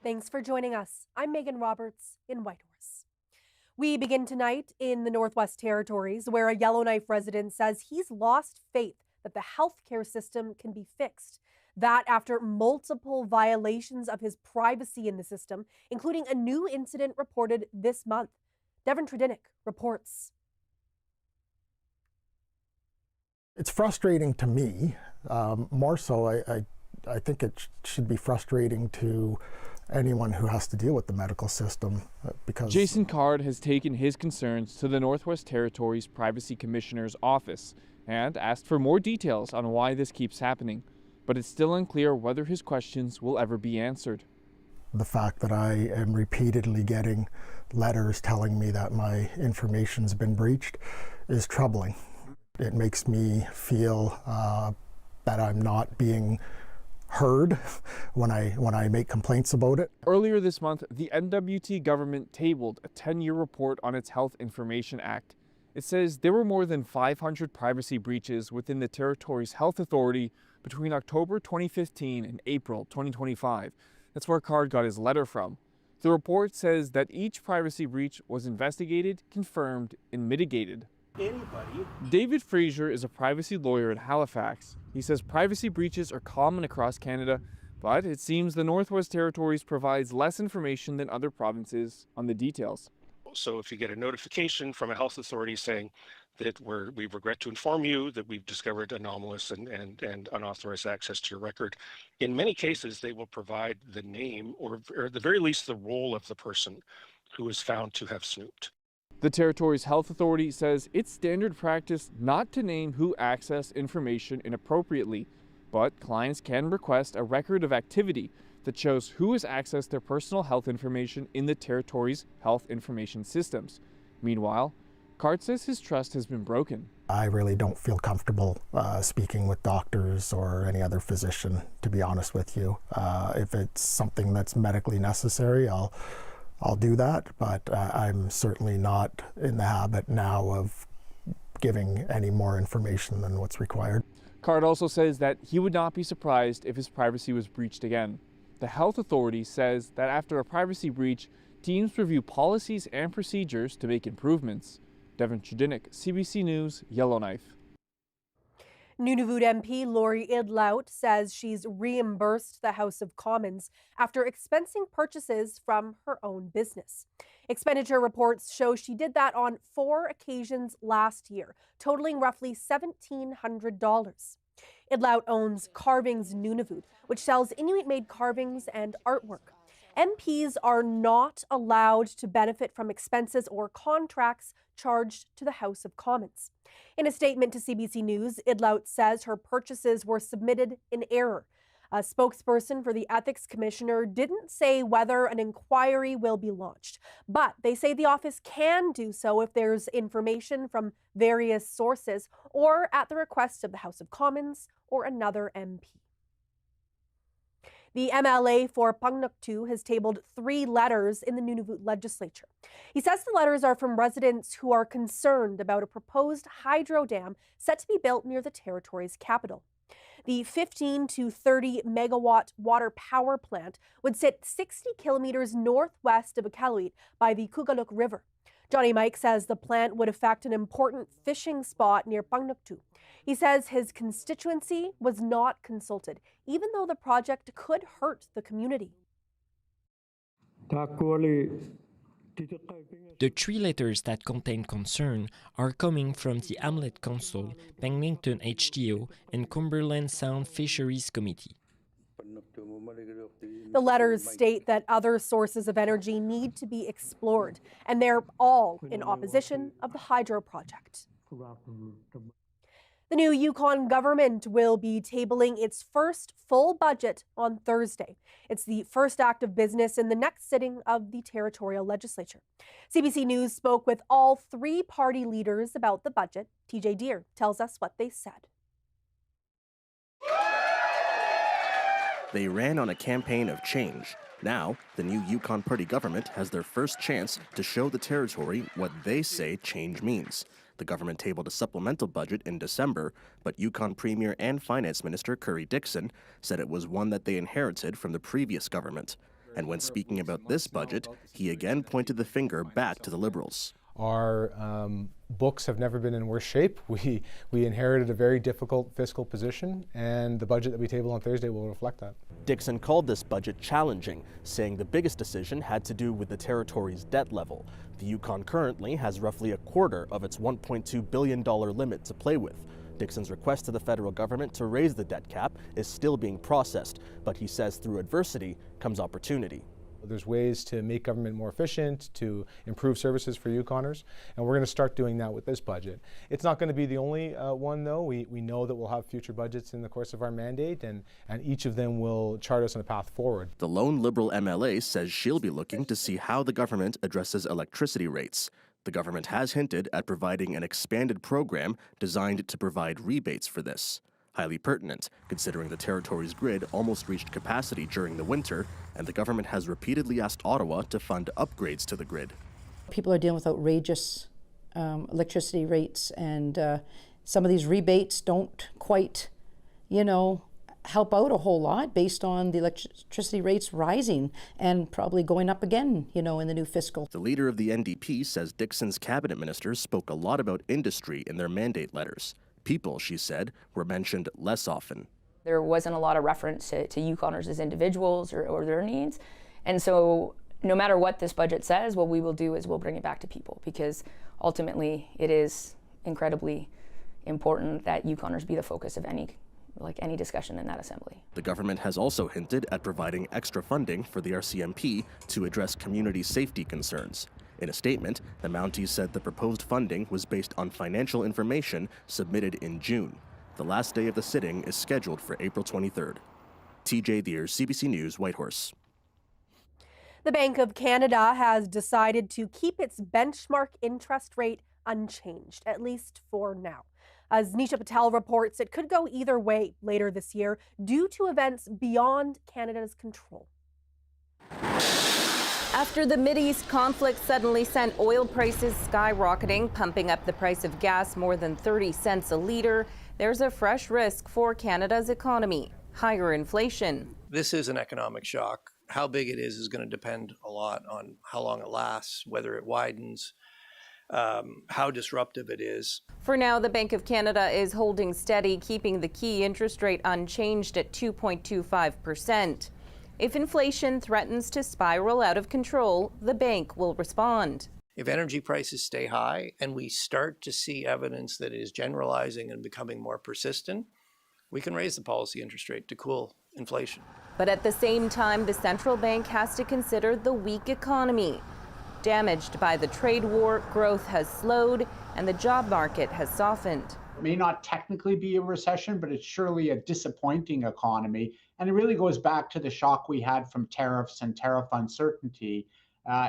Thanks for joining us. I'm Megan Roberts in Whitehorse. We begin tonight in the Northwest Territories, where a Yellowknife resident says he's lost faith that the healthcare system can be fixed. That after multiple violations of his privacy in the system, including a new incident reported this month. Devin Tredinik reports. It's frustrating to me. More so, I think it should be frustrating to anyone who has to deal with the medical system because... Jason Card has taken his concerns to the Northwest Territories Privacy Commissioner's office and asked for more details on why this keeps happening, but it's still unclear whether his questions will ever be answered. The fact that I am repeatedly getting letters telling me that my information's been breached is troubling. It makes me feel that I'm not being heard when I make complaints about it. Earlier this month, the NWT government tabled a 10-year report on its Health Information Act. It says there were more than 500 privacy breaches within the territory's health authority between October 2015 and April 2025. That's where Card got his letter from. The report says that each privacy breach was investigated, confirmed, and mitigated. David Fraser is a privacy lawyer in Halifax. He says privacy breaches are common across Canada, but it seems the Northwest Territories provides less information than other provinces on the details. So if you get a notification from a health authority saying that we regret to inform you that we've discovered anomalous and unauthorized access to your record, in many cases they will provide the name or at the very least the role of the person who is found to have snooped. The Territory's Health Authority says it's standard practice not to name who accessed information inappropriately, but clients can request a record of activity that shows who has accessed their personal health information in the Territory's health information systems. Meanwhile, Card says his trust has been broken. I really don't feel comfortable speaking with doctors or any other physician, to be honest with you. If it's something that's medically necessary, I'll do that, but I'm certainly not in the habit now of giving any more information than what's required. Card also says that he would not be surprised if his privacy was breached again. The health authority says that after a privacy breach, teams review policies and procedures to make improvements. Devin Tredinik, CBC News, Yellowknife. Nunavut MP Lori Idlout says she's reimbursed the House of Commons after expensing purchases from her own business. Expenditure reports show she did that on 4 occasions last year, totaling roughly $1,700. Idlout owns Carvings Nunavut, which sells Inuit-made carvings and artwork. MPs are not allowed to benefit from expenses or contracts charged to the House of Commons. In a statement to CBC News, Idlout says her purchases were submitted in error. A spokesperson for the Ethics Commissioner didn't say whether an inquiry will be launched, but they say the office can do so if there's information from various sources or at the request of the House of Commons or another MP. The MLA for Pangnuktu has tabled 3 letters in the Nunavut legislature. He says the letters are from residents who are concerned about a proposed hydro dam set to be built near the territory's capital. The 15 to 30 megawatt water power plant would sit 60 kilometers northwest of Iqaluit by the Kugaluk River. Johnny Mike says the plant would affect an important fishing spot near Pangnuktu. He says his constituency was not consulted, even though the project could hurt the community. The 3 letters that contain concern are coming from the Hamlet Council, Pengnington HTO, and Cumberland Sound Fisheries Committee. The letters state that other sources of energy need to be explored, and they're all in opposition of the hydro project. The new Yukon government will be tabling its first full budget on Thursday. It's the first act of business in the next sitting of the territorial legislature. CBC News spoke with all 3 party leaders about the budget. TJ Deere tells us what they said. They ran on a campaign of change. Now, the new Yukon Party government has their first chance to show the territory what they say change means. The government tabled a supplemental budget in December, but Yukon Premier and Finance Minister Curry Dixon said it was one that they inherited from the previous government. And when speaking about this budget, he again pointed the finger back to the Liberals. Our books have never been in worse shape. We inherited a very difficult fiscal position, and the budget that we table on Thursday will reflect that. Dixon called this budget challenging, saying the biggest decision had to do with the territory's debt level. The Yukon currently has roughly a quarter of its $1.2 billion limit to play with. Dixon's request to the federal government to raise the debt cap is still being processed, but he says through adversity comes opportunity. There's ways to make government more efficient, to improve services for Yukoners, and we're going to start doing that with this budget. It's not going to be the only one, though. We know that we'll have future budgets in the course of our mandate, and each of them will chart us on a path forward. The lone Liberal MLA says she'll be looking to see how the government addresses electricity rates. The government has hinted at providing an expanded program designed to provide rebates for this. Highly pertinent, considering the territory's grid almost reached capacity during the winter, and the government has repeatedly asked Ottawa to fund upgrades to the grid. People are dealing with outrageous electricity rates, and some of these rebates don't quite, help out a whole lot based on the electricity rates rising and probably going up again, in the new fiscal. The leader of the NDP says Dixon's cabinet ministers spoke a lot about industry in their mandate letters. People, she said, were mentioned less often. There wasn't a lot of reference to Yukoners as individuals or their needs. And so no matter what this budget says, what we will do is we'll bring it back to people, because ultimately it is incredibly important that Yukoners be the focus of any discussion in that assembly. The government has also hinted at providing extra funding for the RCMP to address community safety concerns. In a statement, the Mounties said the proposed funding was based on financial information submitted in June. The last day of the sitting is scheduled for April 23rd. TJ Deere, CBC News, Whitehorse. The Bank of Canada has decided to keep its benchmark interest rate unchanged, at least for now. As Nisha Patel reports, it could go either way later this year due to events beyond Canada's control. After the Mideast conflict suddenly sent oil prices skyrocketing, pumping up the price of gas more than 30 cents a litre, there's a fresh risk for Canada's economy: higher inflation. This is an economic shock. How big it is going to depend a lot on how long it lasts, whether it widens, how disruptive it is. For now, the Bank of Canada is holding steady, keeping the key interest rate unchanged at 2.25%. If inflation threatens to spiral out of control, the bank will respond. If energy prices stay high and we start to see evidence that it is generalizing and becoming more persistent, we can raise the policy interest rate to cool inflation. But at the same time, the central bank has to consider the weak economy. Damaged by the trade war, growth has slowed and the job market has softened. It may not technically be a recession, but it's surely a disappointing economy. And it really goes back to the shock we had from tariffs and tariff uncertainty.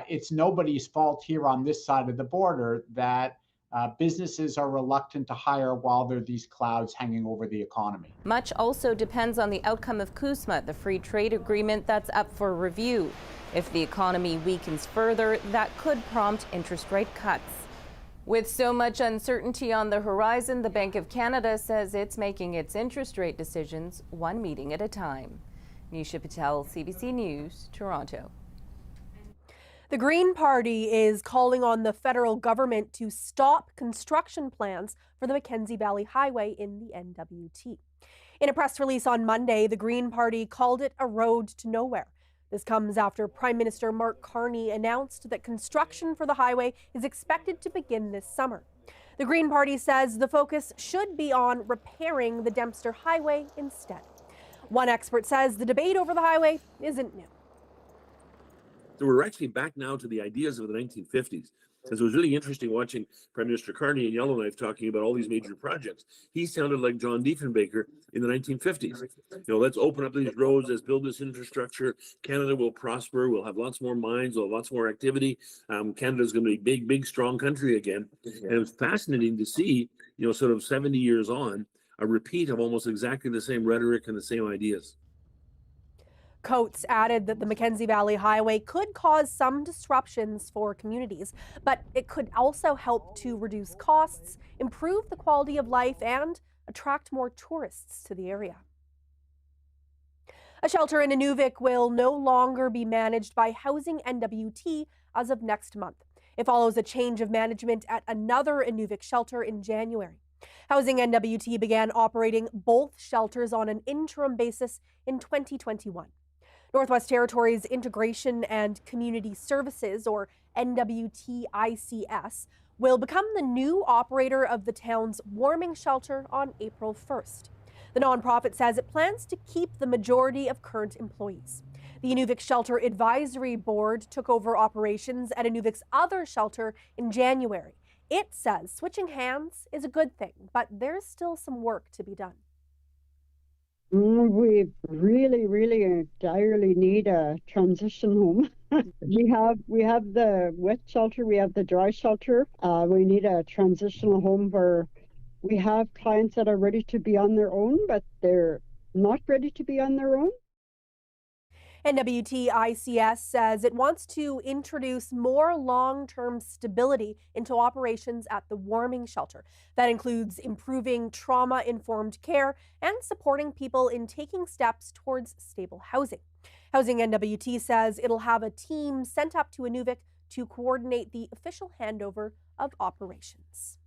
It's nobody's fault here on this side of the border that businesses are reluctant to hire while there are these clouds hanging over the economy. Much also depends on the outcome of CUSMA, the free trade agreement that's up for review. If the economy weakens further, that could prompt interest rate cuts. With so much uncertainty on the horizon, the Bank of Canada says it's making its interest rate decisions one meeting at a time. Nisha Patel, CBC News, Toronto. The Green Party is calling on the federal government to stop construction plans for the Mackenzie Valley Highway in the NWT. In a press release on Monday, the Green Party called it a road to nowhere. This comes after Prime Minister Mark Carney announced that construction for the highway is expected to begin this summer. The Green Party says the focus should be on repairing the Dempster Highway instead. One expert says the debate over the highway isn't new. So we're actually back now to the ideas of the 1950s. And so it was really interesting watching Prime Minister Carney and Yellowknife talking about all these major projects. He sounded like John Diefenbaker in the 1950s. Let's open up these roads, let's build this infrastructure. Canada will prosper. We'll have lots more mines. We'll have lots more activity. Canada's going to be a big, strong country again. And it was fascinating to see, sort of 70 years on, a repeat of almost exactly the same rhetoric and the same ideas. Coates added that the Mackenzie Valley Highway could cause some disruptions for communities, but it could also help to reduce costs, improve the quality of life, and attract more tourists to the area. A shelter in Inuvik will no longer be managed by Housing NWT as of next month. It follows a change of management at another Inuvik shelter in January. Housing NWT began operating both shelters on an interim basis in 2021. Northwest Territories Integration and Community Services, or NWTICS, will become the new operator of the town's warming shelter on April 1st. The nonprofit says it plans to keep the majority of current employees. The Inuvik Shelter Advisory Board took over operations at Inuvik's other shelter in January. It says switching hands is a good thing, but there's still some work to be done. We really direly need a transition home. we have the wet shelter, we have the dry shelter. We need a transitional home where we have clients that are ready to be on their own, but they're not ready to be on their own. NWTICS says it wants to introduce more long-term stability into operations at the warming shelter. That includes improving trauma-informed care and supporting people in taking steps towards stable housing. Housing NWT says it'll have a team sent up to Inuvik to coordinate the official handover of operations.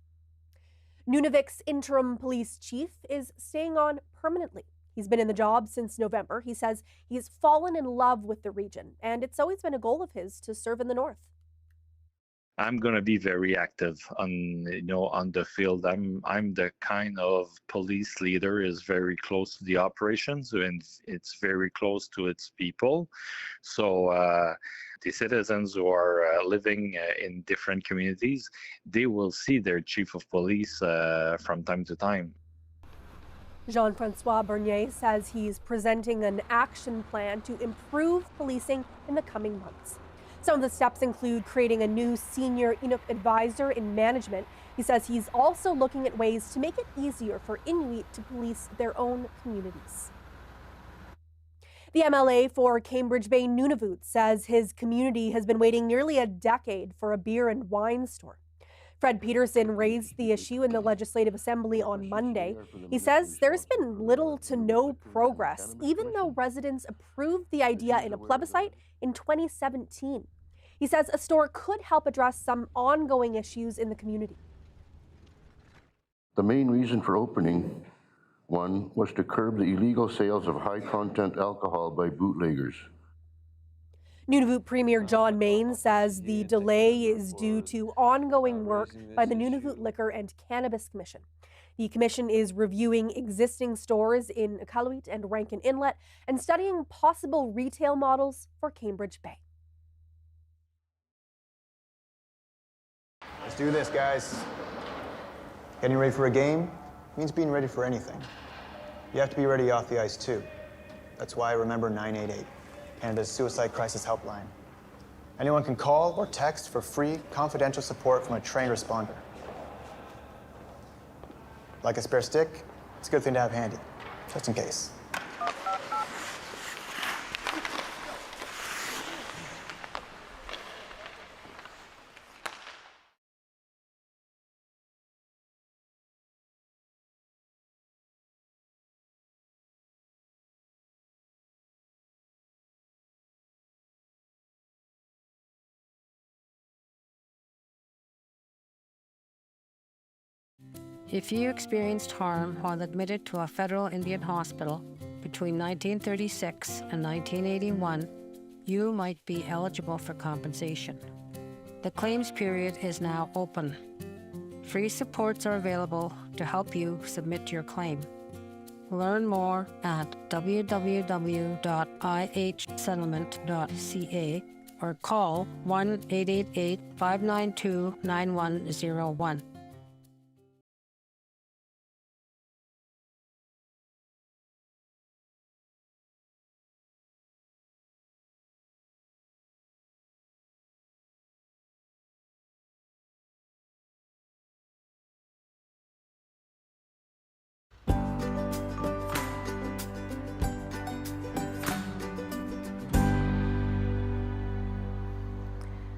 Nunavik's interim police chief is staying on permanently. He's been in the job since November. He says he's fallen in love with the region, and it's always been a goal of his to serve in the north. I'm going to be very active on the field. I'm the kind of police leader is very close to the operations, and it's very close to its people. So the citizens who are living in different communities, they will see their chief of police from time to time. Jean-Francois Bernier says he's presenting an action plan to improve policing in the coming months. Some of the steps include creating a new senior Inuk advisor in management. He says he's also looking at ways to make it easier for Inuit to police their own communities. The MLA for Cambridge Bay Nunavut says his community has been waiting nearly a decade for a beer and wine store. Fred Peterson raised the issue in the Legislative Assembly on Monday. He says there's been little to no progress, even though residents approved the idea in a plebiscite in 2017. He says a store could help address some ongoing issues in the community. The main reason for opening one was to curb the illegal sales of high-content alcohol by bootleggers. Nunavut Premier John Main says the delay is due to ongoing work by the Nunavut Liquor and Cannabis Commission. The commission is reviewing existing stores in Iqaluit and Rankin Inlet and studying possible retail models for Cambridge Bay. Let's do this, guys. Getting ready for a game means being ready for anything. You have to be ready off the ice, too. That's why I remember 988. Canada's suicide crisis helpline. Anyone can call or text for free, confidential support from a trained responder. Like a spare stick, it's a good thing to have handy, just in case. If you experienced harm while admitted to a federal Indian hospital between 1936 and 1981, you might be eligible for compensation. The claims period is now open. Free supports are available to help you submit your claim. Learn more at www.ihsettlement.ca or call 1-888-592-9101.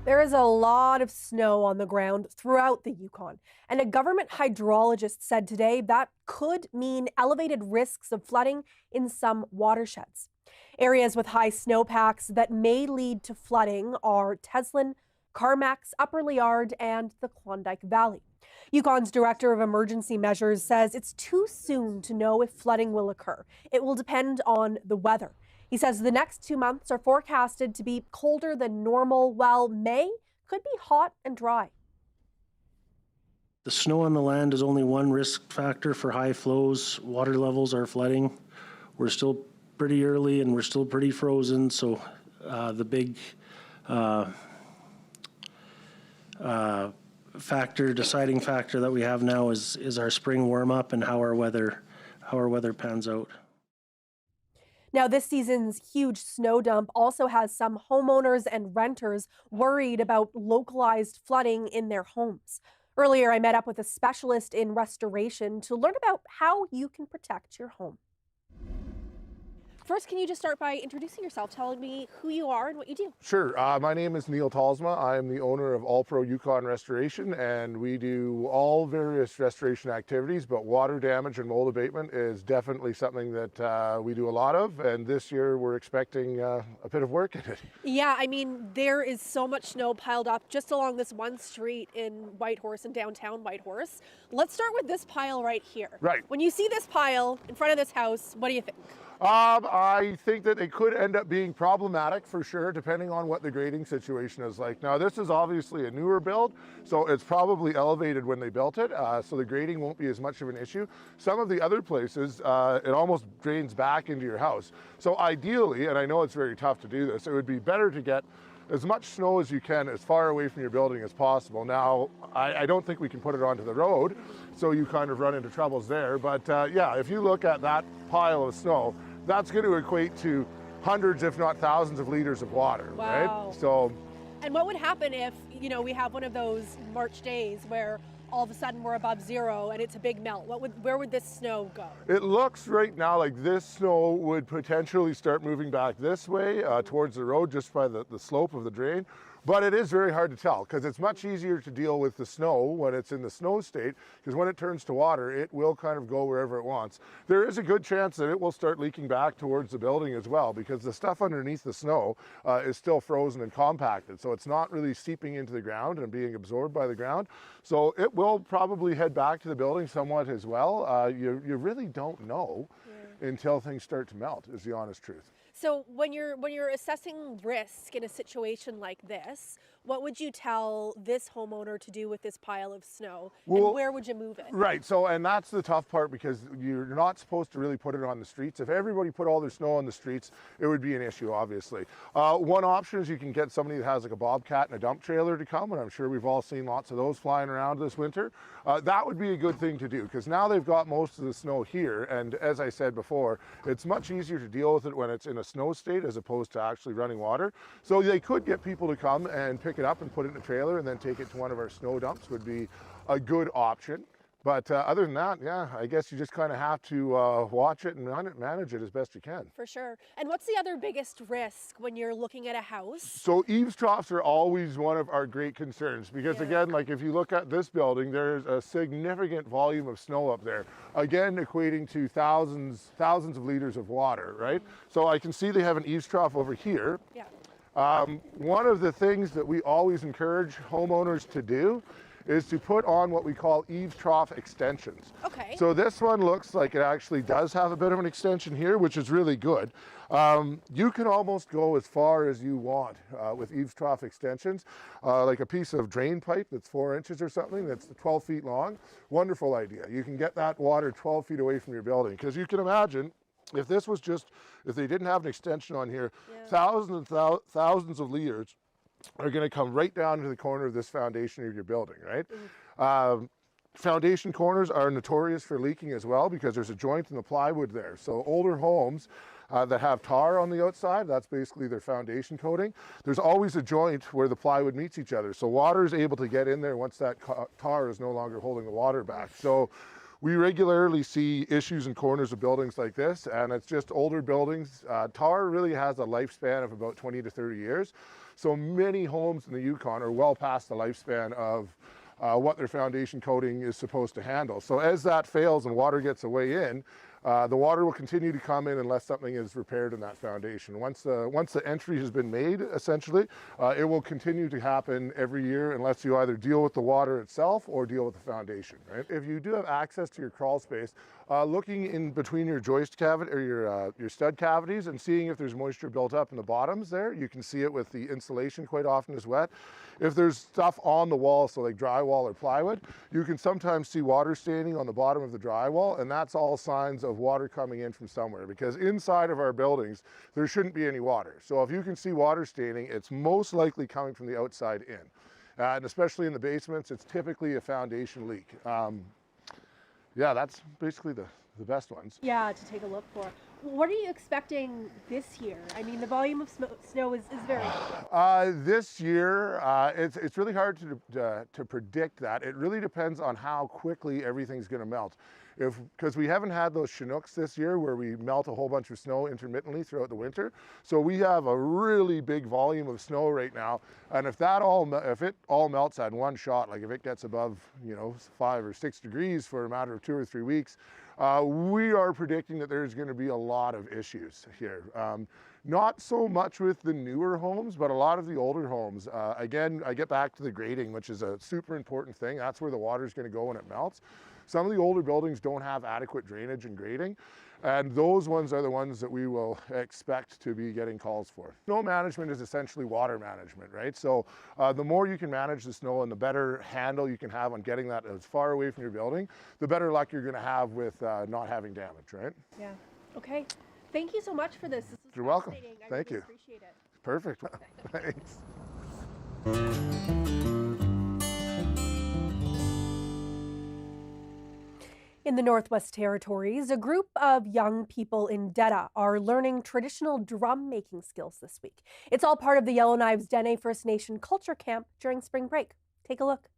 There is a lot of snow on the ground throughout the Yukon, and a government hydrologist said today that could mean elevated risks of flooding in some watersheds. Areas with high snowpacks that may lead to flooding are Teslin, Carmacks, Upper Liard, and the Klondike Valley. Yukon's Director of Emergency Measures says it's too soon to know if flooding will occur. It will depend on the weather. He says the next 2 months are forecasted to be colder than normal, while May could be hot and dry. The snow on the land is only one risk factor for high flows. Water levels are flooding. We're still pretty early and we're still pretty frozen, so the big deciding factor that we have now is our spring warm-up and how our weather pans out. Now, this season's huge snow dump also has some homeowners and renters worried about localized flooding in their homes. Earlier, I met up with a specialist in restoration to learn about how you can protect your home. First, can you just start by introducing yourself, telling me who you are and what you do? Sure. My name is Neil Talsma. I'm the owner of All Pro Yukon Restoration, and we do all various restoration activities, but water damage and mold abatement is definitely something that we do a lot of, and this year we're expecting a bit of work in it. Yeah, I mean, there is so much snow piled up just along this one street in Whitehorse, in downtown Whitehorse. Let's start with this pile right here. Right. When you see this pile in front of this house, what do you think? I think that it could end up being problematic for sure, depending on what the grading situation is like. Now, this is obviously a newer build, so it's probably elevated when they built it, so the grading won't be as much of an issue. Some of the other places, it almost drains back into your house. So ideally, and I know it's very tough to do this, it would be better to get as much snow as you can as far away from your building as possible. Now, I don't think we can put it onto the road, so you kind of run into troubles there. But yeah, if you look at that pile of snow, that's going to equate to hundreds, if not thousands of liters of water, wow. Right? So, and what would happen if, you know, we have one of those March days where all of a sudden we're above zero and it's a big melt? Where would this snow go? It looks right now like this snow would potentially start moving back this way towards the road just by the slope of the drain. But it is very hard to tell because it's much easier to deal with the snow when it's in the snow state, because when it turns to water, it will kind of go wherever it wants. There is a good chance that it will start leaking back towards the building as well, because the stuff underneath the snow is still frozen and compacted. So it's not really seeping into the ground and being absorbed by the ground. So it will probably head back to the building somewhat as well. You really don't know until things start to melt, is the honest truth. So when you're assessing risk in a situation like this, what would you tell this homeowner to do with this pile of snow? Well, and where would you move it? Right, so, and that's the tough part, because you're not supposed to really put it on the streets. If everybody put all their snow on the streets, it would be an issue, obviously. One option is you can get somebody that has like a bobcat and a dump trailer to come, and I'm sure we've all seen lots of those flying around this winter. That would be a good thing to do, because now they've got most of the snow here, and as I said before, it's much easier to deal with it when it's in a snow state as opposed to actually running water. So they could get people to come and pick it up and put it in a trailer and then take it to one of our snow dumps would be a good option. But other than that, yeah, I guess you just kind of have to watch it and manage it as best you can. For sure. And what's the other biggest risk when you're looking at a house? So eaves troughs are always one of our great concerns, because again, like if you look at this building, there's a significant volume of snow up there. Again, equating to thousands of liters of water, right? So I can see they have an eaves trough over here. Yeah. One of the things that we always encourage homeowners to do is to put on what we call eaves trough extensions. Okay. So this one looks like it actually does have a bit of an extension here, which is really good. You can almost go as far as you want with eaves trough extensions, like a piece of drain pipe that's 4 inches or something that's 12 feet long. Wonderful idea. You can get that water 12 feet away from your building, because you can imagine if this was just, if they didn't have an extension on here, thousands and thousands of liters are going to come right down to the corner of this foundation of your building, right? Foundation corners are notorious for leaking as well, because there's a joint in the plywood there. So older homes that have tar on the outside, that's basically their foundation coating. There's always a joint where the plywood meets each other. So water is able to get in there once that tar is no longer holding the water back. So we regularly see issues in corners of buildings like this, and it's just older buildings. Tar really has a lifespan of about 20 to 30 years. So many homes in the Yukon are well past the lifespan of what their foundation coating is supposed to handle. So as that fails and water gets away in, The water will continue to come in unless something is repaired in that foundation. Once the entry has been made, essentially, it will continue to happen every year unless you either deal with the water itself or deal with the foundation, right? If you do have access to your crawl space, looking in between your joist cavity or your stud cavities and seeing if there's moisture built up in the bottoms there. You can see it with the insulation quite often is wet. If there's stuff on the wall, so like drywall or plywood, you can sometimes see water staining on the bottom of the drywall, and that's all signs of water coming in from somewhere, because inside of our buildings, there shouldn't be any water. So if you can see water staining, it's most likely coming from the outside in. And especially in the basements, it's typically a foundation leak. Yeah, that's basically the best ones. Yeah, to take a look for. What are you expecting this year? I mean, the volume of snow is very good. This year, it's really hard to predict that. It really depends on how quickly everything's going to melt. Because we haven't had those Chinooks this year where we melt a whole bunch of snow intermittently throughout the winter. So we have a really big volume of snow right now. And if it all melts at one shot, like if it gets above, 5 or 6 degrees for a matter of 2 or 3 weeks, we are predicting that there's going to be a lot of issues here. Not so much with the newer homes, but a lot of the older homes. Again, I get back to the grading, which is a super important thing. That's where the water is going to go when it melts. Some of the older buildings don't have adequate drainage and grading, and those ones are the ones that we will expect to be getting calls for. Snow management is essentially water management, right? So the more you can manage the snow and the better handle you can have on getting that as far away from your building, the better luck you're going to have with not having damage, right? Yeah. Okay. Thank you so much for this. You're welcome. Thank you. Appreciate it. Perfect. Thanks. In the Northwest Territories, a group of young people in Detta are learning traditional drum making skills this week. It's all part of the Yellowknives Dene First Nation Culture Camp during spring break. Take a look.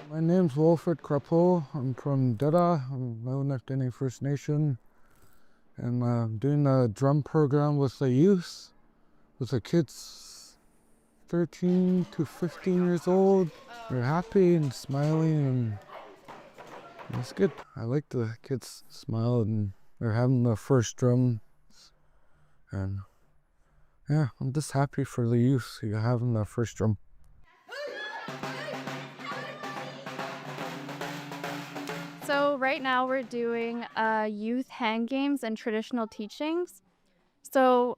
My name's Wolfert Crapeau. I'm from Detta. I'm Yellowknife Dene First Nation. And I'm doing a drum program with the youth, with the kids 13 to 15 years old. They're happy and smiling, and it's good. I like the kids smile and they're having the first drum. And yeah, I'm just happy for the youth having the first drum. So right now we're doing youth hand games and traditional teachings. So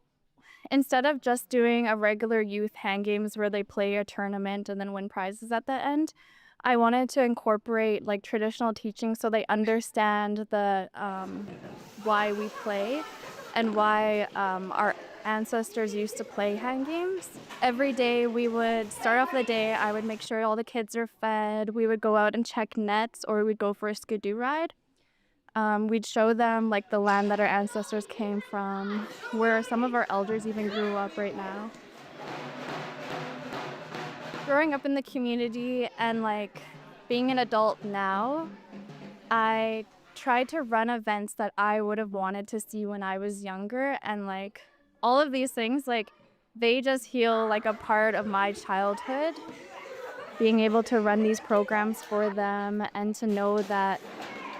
instead of just doing a regular youth hand games where they play a tournament and then win prizes at the end, I wanted to incorporate like traditional teaching so they understand the why we play and why our ancestors used to play hand games. Every day we would start off the day, I would make sure all the kids are fed. We would go out and check nets, or we'd go for a skidoo ride. We'd show them like the land that our ancestors came from, where some of our elders even grew up right now. Growing up in the community and like being an adult now, I tried to run events that I would have wanted to see when I was younger, and like all of these things, like they just feel like a part of my childhood. Being able to run these programs for them and to know that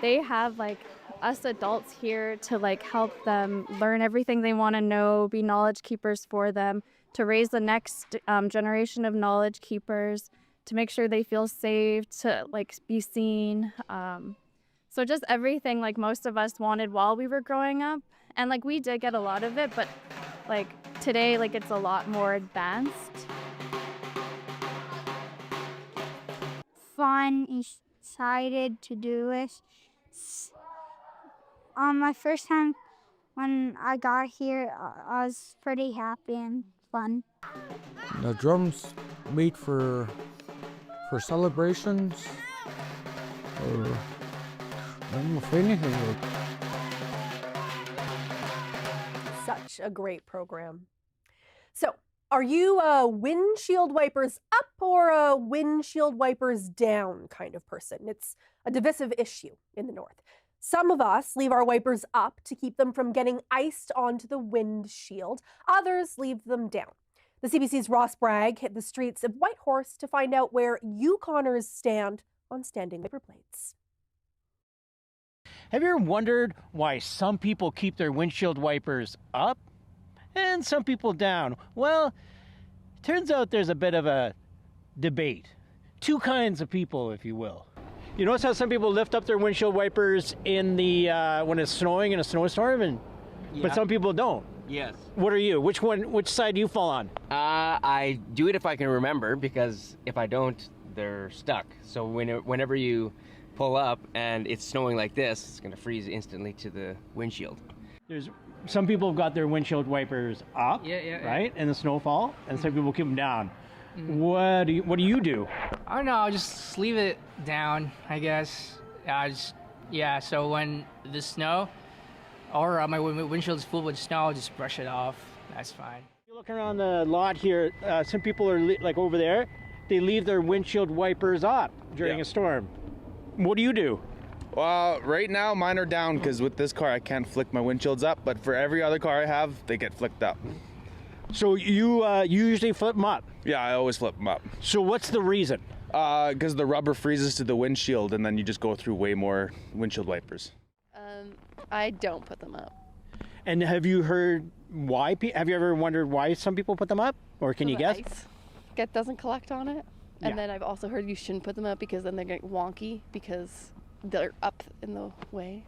they have like us adults here to like help them learn everything they want to know, be knowledge keepers for them, to raise the next generation of knowledge keepers, to make sure they feel safe, to like be seen. So just everything like most of us wanted while we were growing up. And like we did get a lot of it, but like today, like it's a lot more advanced. Fun, excited to do it. My first time when I got here, I was pretty happy and fun. The drums made for celebrations, or I don't know, for anything. Such a great program. So, are you a windshield wipers up or a windshield wipers down kind of person? It's a divisive issue in the north. Some of us leave our wipers up to keep them from getting iced onto the windshield. Others leave them down. The CBC's Ross Bragg hit the streets of Whitehorse to find out where Yukoners stand on standing wiper blades. Have you ever wondered why some people keep their windshield wipers up and some people down? Well, turns out there's a bit of a debate. Two kinds of people, if you will. You notice how some people lift up their windshield wipers in the when it's snowing in a snowstorm, but some people don't. Yes. What are you? Which side do you fall on? I do it if I can remember, because if I don't, they're stuck. So whenever you pull up and it's snowing like this, it's going to freeze instantly to the windshield. There's some people have got their windshield wipers up, right, in the snowfall, and some people keep them down. What do you do? I don't know. I'll just leave it down, I guess. So when the snow or my windshield's full with snow, I'll just brush it off. That's fine. You look around the lot here. Some people are like over there. They leave their windshield wipers up during a storm. What do you do? Well, right now mine are down because with this car I can't flick my windshields up, but for every other car I have, they get flicked up. So you usually flip them up? Yeah, I always flip them up. So what's the reason? Because the rubber freezes to the windshield and then you just go through way more windshield wipers. I don't put them up. And have you heard why? Have you ever wondered why some people put them up? Or can you guess? Ice doesn't collect on it. And then I've also heard you shouldn't put them up because then they're getting wonky because they're up in the way.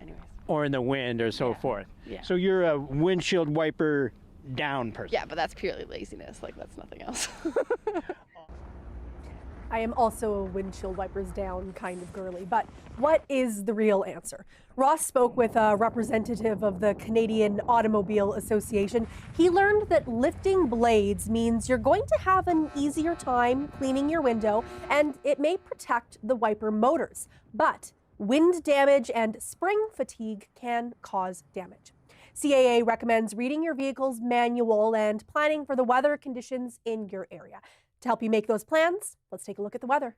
Anyways. Or in the wind or so forth. Yeah. So you're a windshield wiper down person. Yeah, but that's purely laziness. Like, that's nothing else. I am also a windshield wipers down kind of girly, but what is the real answer? Ross spoke with a representative of the Canadian Automobile Association. He learned that lifting blades means you're going to have an easier time cleaning your window, and it may protect the wiper motors. But wind damage and spring fatigue can cause damage. CAA recommends reading your vehicle's manual and planning for the weather conditions in your area. To help you make those plans, let's take a look at the weather.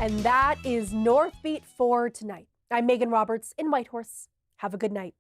And that is Northbeat for tonight. I'm Megan Roberts in Whitehorse. Have a good night.